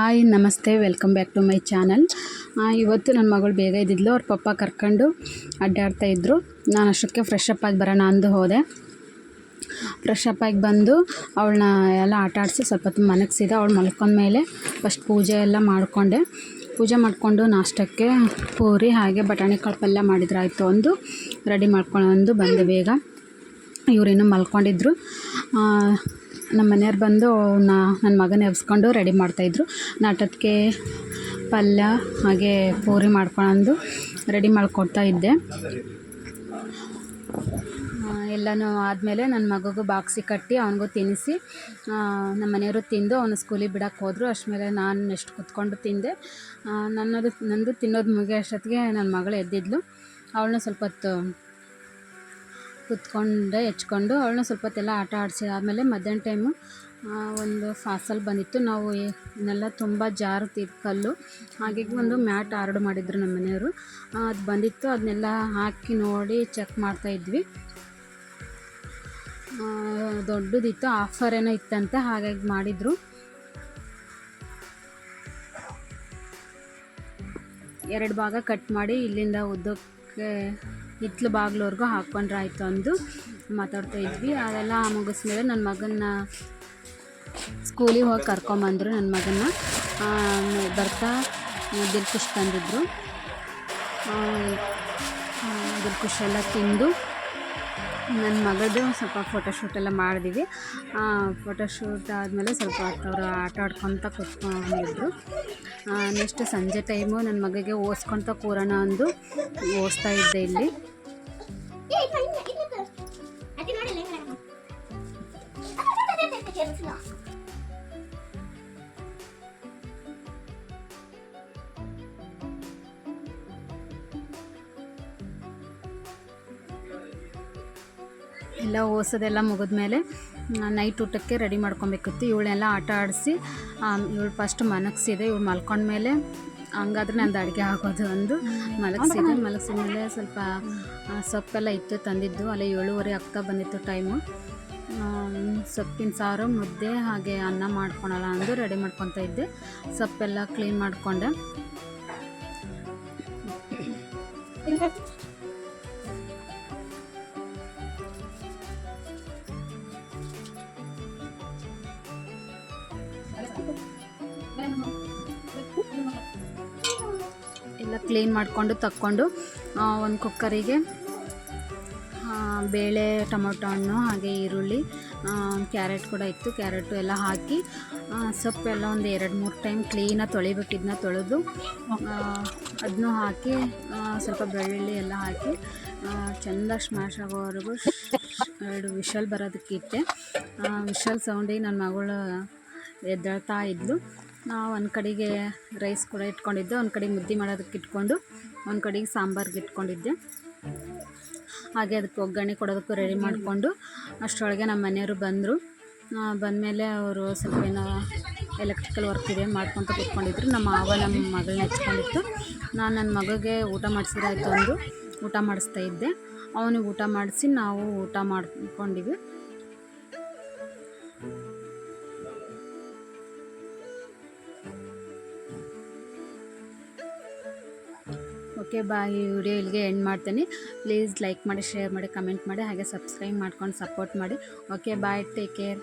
Hi ನಮಸ್ತೆ, welcome back to my channel. ಇವತ್ತು ನನ್ನ ಮಗಳು ಬೇಗ ಇದ್ದಿದ್ಲು. ಅವ್ರ ಪಪ್ಪ ಕರ್ಕೊಂಡು ಅಡ್ಡಾಡ್ತಾಯಿದ್ರು. ನಾನು ಅಷ್ಟಕ್ಕೆ ಫ್ರೆಶ್ ಅಪ್ ಆಗಿ ಬರೋಣ ಅಂದು ಹೋದೆ. ಫ್ರೆಶ್ ಅಪ್ ಆಗಿ ಬಂದು ಅವಳನ್ನ ಎಲ್ಲ ಆಟ ಆಡಿಸಿ ಸ್ವಲ್ಪ ಹೊತ್ತು ಮಲಗಿಸಿದೆ. ಅವಳು ಮಲ್ಕೊಂಡ್ಮೇಲೆ ಫಸ್ಟ್ ಪೂಜೆ ಎಲ್ಲ ಮಾಡಿಕೊಂಡೆ. ಪೂಜೆ ಮಾಡಿಕೊಂಡು ನಾಷ್ಟಕ್ಕೆ ಪೂರಿ ಹಾಗೆ ಬಟಾಣಿ ಕಾಳು ಪಲ್ಯ ಮಾಡಿದ್ರಾಯ್ತು ಒಂದು ರೆಡಿ ಮಾಡ್ಕೊಂಡು ಬಂದೆ ಬೇಗ. ಇವರಿನ್ನೂ ಮಲ್ಕೊಂಡಿದ್ರು. ನಮ್ಮ ಮನೆಯವ್ರು ಬಂದು ನನ್ನ ಮಗನ ಎಬ್ಸ್ಕೊಂಡು ರೆಡಿ ಮಾಡ್ತಾಯಿದ್ರು. ನಾಟಕ್ಕೆ ಪಲ್ಯ ಹಾಗೆ ಪೂರಿ ಮಾಡ್ಕೊಂಡು ರೆಡಿ ಮಾಡ್ಕೊಡ್ತಾ ಇದ್ದೆ. ಎಲ್ಲನೂ ಆದಮೇಲೆ ನನ್ನ ಮಗುಗೂ ಬಾಕ್ಸಿಗೆ ಕಟ್ಟಿ ಅವನಿಗೂ ತಿನ್ನಿಸಿ ನಮ್ಮ ಮನೆಯವರು ತಿಂದು ಅವನು ಸ್ಕೂಲಿಗೆ ಬಿಡೋಕ್ಕೆ ಹೋದರು. ಅಷ್ಟಮೇಲೆ ನಾನು ನೆಕ್ಸ್ಟ್ ಕೂತ್ಕೊಂಡು ತಿಂದೆ. ನಂದು ತಿನ್ನೋದು ಮುಗಿಯೋ ಅಷ್ಟೊತ್ತಿಗೆ ನನ್ನ ಮಗಳು ಎದ್ದಿದ್ಲು. ಅವಳನ್ನ ಸ್ವಲ್ಪ ಹೊತ್ತು ಕೂತ್ಕೊಂಡೆ ಹೆಚ್ಕೊಂಡು ಅವಳನ್ನ ಸ್ವಲ್ಪ ಹೊತ್ತೆಲ್ಲ ಆಟ ಆಡಿಸಿ ಆದಮೇಲೆ ಮಧ್ಯಾಹ್ನ ಟೈಮು ಒಂದು ಫಾಸಲ್ ಬಂದಿತ್ತು. ನಾವು ಇದನ್ನೆಲ್ಲ ತುಂಬ ಜಾರುತ್ತಿದ್ದು ಕಲ್ಲು, ಹಾಗಾಗಿ ಒಂದು ಮ್ಯಾಟ್ ಆರ್ಡ್ರ್ ಮಾಡಿದ್ರು ನಮ್ಮ ಮನೆಯವರು. ಅದು ಬಂದಿತ್ತು, ಅದನ್ನೆಲ್ಲ ಹಾಕಿ ನೋಡಿ ಚೆಕ್ ಮಾಡ್ತಾಯಿದ್ವಿ. ದೊಡ್ಡದಿತ್ತು, ಆಫರ್ ಏನೋ ಇತ್ತಂತೆ, ಹಾಗಾಗಿ ಮಾಡಿದರು. ಎರಡು ಭಾಗ ಕಟ್ ಮಾಡಿ ಇಲ್ಲಿಂದ ಉದ್ದಕ್ಕೆ ಹಿತ್ತಲು ಬಾಗಿಲವರೆಗೂ ಹಾಕ್ಕೊಂಡ್ರೆ ಆಯಿತು ಅಂದು ಮಾತಾಡ್ತಾ ಇದ್ವಿ. ಅದೆಲ್ಲ ಮುಗಿಸ್ಮೇಲೆ ನನ್ನ ಮಗನ್ನ ಸ್ಕೂಲಿಗೆ ಹೋಗಿ ಕರ್ಕೊಂಬಂದರು. ನನ್ನ ಮಗನ್ನ ಬರ್ತಾ ದಿಲ್ಕುಶ್ ತಂದಿದ್ರು. ದಿಲ್ಕುಶ್ ಎಲ್ಲ ತಿಂದು ನನ್ನ ಮಗಳದು ಸ್ವಲ್ಪ ಫೋಟೋಶೂಟ್ ಎಲ್ಲ ಮಾಡಿದ್ವಿ. ಫೋಟೋಶೂಟ್ ಆದಮೇಲೆ ಸ್ವಲ್ಪ ಹೊತ್ತು ಅವರು ಆಟ ಆಡ್ಕೊತ ಕೂತ್ಕೊಂಡಿದ್ರು. ನೆಕ್ಸ್ಟ್ ಸಂಜೆ ಟೈಮು ನನ್ನ ಮಗಗೆ ಓದಿಸ್ಕೊತ ಕೂರೋಣ ಅಂದು ಓದಿಸ್ತಾ ಇದ್ದೆ ಇಲ್ಲಿ. ಎಲ್ಲ ಓದಿಸೋದೆಲ್ಲ ಮುಗಿದ್ಮೇಲೆ ನೈಟ್ ಊಟಕ್ಕೆ ರೆಡಿ ಮಾಡ್ಕೊಬೇಕಿತ್ತು. ಇವಳನ್ನೆಲ್ಲ ಆಟ ಆಡಿಸಿ ಇವಳು ಫಸ್ಟ್ ಮಲಗಿಸಿದೆ. ಇವಳು ಮಲ್ಕೊಂಡ್ಮೇಲೆ ಹಂಗಾದ್ರೆ ನಂದು ಅಡುಗೆ ಆಗೋದು ಅಂದು ಮಲಗಿಸಿದ್ಮೇಲೆ ಸ್ವಲ್ಪ ಸೊಪ್ಪೆಲ್ಲ ಇತ್ತು ತಂದಿದ್ದು. ಅಲ್ಲೇ 7:30 ಆಗ್ತಾ ಬಂದಿತ್ತು ಟೈಮು. ಸೊಪ್ಪಿನ ಸಾರು, ಮುದ್ದೆ ಹಾಗೆ ಅನ್ನ ಮಾಡ್ಕೊಳಲ್ಲ ಅಂದು ರೆಡಿ ಮಾಡ್ಕೊತಾ ಇದ್ದೆ. ಸೊಪ್ಪೆಲ್ಲ ಕ್ಲೀನ್ ಮಾಡಿಕೊಂಡೆ. ಎಲ್ಲ ಕ್ಲೀನ್ ಮಾಡಿಕೊಂಡು ತಕ್ಕೊಂಡು ಒಂದು ಕುಕ್ಕರಿಗೆ ಬೇಳೆ, ಟೊಮೊಟೊ ಹಣ್ಣು ಹಾಗೆ ಈರುಳ್ಳಿ, ಕ್ಯಾರೆಟ್ ಕೂಡ ಇತ್ತು, ಕ್ಯಾರೆಟು ಎಲ್ಲ ಹಾಕಿ ಸೊಪ್ಪೆಲ್ಲ ಒಂದು 2-3 ಟೈಮ್ ಕ್ಲೀನಾಗಿ ತೊಳಿಬೇಕಿದ್ದನ್ನ ತೊಳೆದು ಅದನ್ನೂ ಹಾಕಿ ಸ್ವಲ್ಪ ಬೆಳ್ಳುಳ್ಳಿ ಎಲ್ಲ ಹಾಕಿ ಚೆಂದ ಸ್ಮ್ಯಾಶ್ ಆಗೋವರೆಗೂ 2 ವಿಷಲ್ ಬರೋದಕ್ಕಿಟ್ಟೆ. ವಿಷಲ್ ಸೌಂಡಿಗೆ ನನ್ನ ಮಗಳು ಎದ್ದೇಳ್ತಾ ಇದ್ಲು. ಒಂದು ಕಡೆಗೆ ರೈಸ್ ಕೂಡ ಇಟ್ಕೊಂಡಿದ್ದೆ, ಒಂದು ಕಡೆಗೆ ಮುದ್ದೆ ಮಾಡೋದಕ್ಕೆ ಇಟ್ಕೊಂಡು ಒಂದು ಕಡೆಗೆ ಸಾಂಬಾರಿಗೆ ಇಟ್ಕೊಂಡಿದ್ದೆ. ಹಾಗೆ ಅದಕ್ಕೆ ಒಗ್ಗರಣೆ ಕೊಡೋದಕ್ಕೂ ರೆಡಿ ಮಾಡಿಕೊಂಡು ಅಷ್ಟರೊಳಗೆ ನಮ್ಮ ಮನೆಯವರು ಬಂದರು. ಬಂದಮೇಲೆ ಅವರು ಸ್ವಲ್ಪ ಏನೋ ಎಲೆಕ್ಟ್ರಿಕಲ್ ವರ್ಕ್ ಇದೆ ಮಾಡ್ಕೊತ ಕೂತ್ಕೊಂಡಿದ್ರು. ನಮ್ಮ ಮಾವ ನಮ್ಮ ಮಗಳನ್ನ ಹೆಚ್ಕೊಂಡಿತ್ತು. ನಾನು ನನ್ನ ಮಗಗೆ ಊಟ ಮಾಡಿಸಿದ್ರಾಯ್ತು ಅಂದು ಊಟ ಮಾಡಿಸ್ತಾ ಇದ್ದೆ. ಅವನಿಗೆ ಊಟ ಮಾಡಿಸಿ ನಾವು ಊಟ ಮಾಡ್ಕೊಂಡಿವಿ. Okay bye. ಈ ವಿಡಿಯೋ ಇಲ್ಲಿಗೆ ಎಂಡ್ ಮಾಡ್ತೀನಿ. ಪ್ಲೀಸ್ ಲೈಕ್ ಮಾಡಿ, ಶೇರ್ ಮಾಡಿ, ಕಮೆಂಟ್ ಮಾಡಿ, ಹಾಗೆ ಸಬ್ಸ್ಕ್ರೈಬ್ ಮಾಡ್ಕೊಂಡು ಸಪೋರ್ಟ್ ಮಾಡಿ. Okay bye, take care.